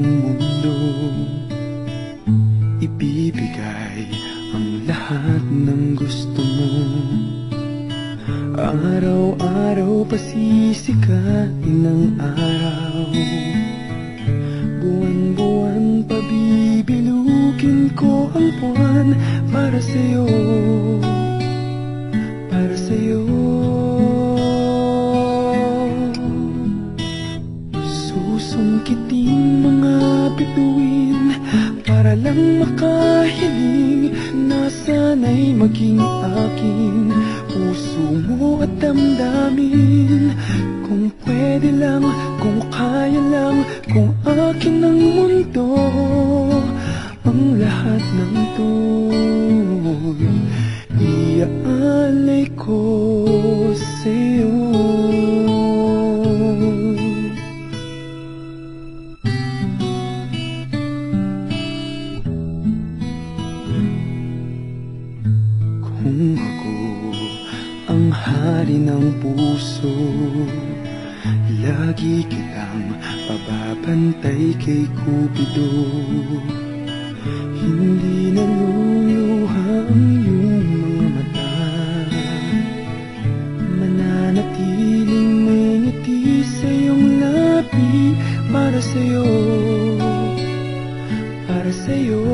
ng mundo. Ibibigay ang lahat ng gusto mo. Araw-araw pasisikain ang araw. Buwan-buwan pabibilugin ko ang buwan para sa'yo, para sa'yo. Susungkitin mga bituin para lang makahiling na sana'y maging akin puso mo at damdamin. Kung pwede lang, kung kaya lang, kung akin ang mundo, ang lahat ng to'y iaalay ko sa'yo. Kung ako ang hari ng puso, lagi kitang pababantay kay Cupido. Hindi naluluha ang iyong mga mata, mananatiling may ngiti sa iyong labi. Para sa'yo, para sa'yo.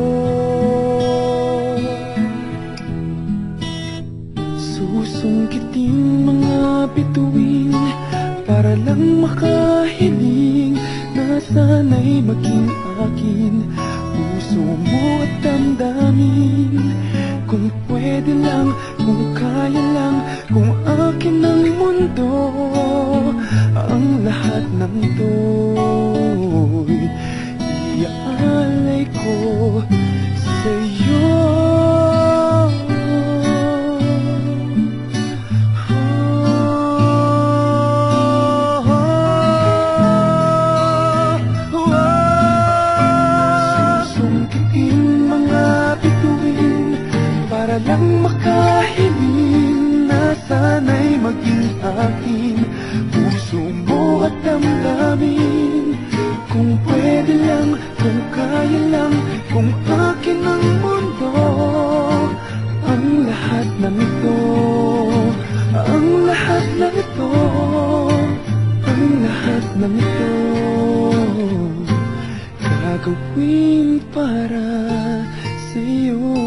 Susungkitin mga bituin para lang makahiling na sana'y maging akin puso mo at damdamin. Kung pwede lang, kung kaya lang, kung akin ang mundo, ang lahat ng to'y iaalay ko sa'yo. Para lang makahiling na sana'y maging akin puso mo at damdamin. Kung pwede lang, kung kaya lang, kung akin ang mundo, ang lahat ng ito, ang lahat ng ito, ang lahat ng ito, gagawin para sa'yo.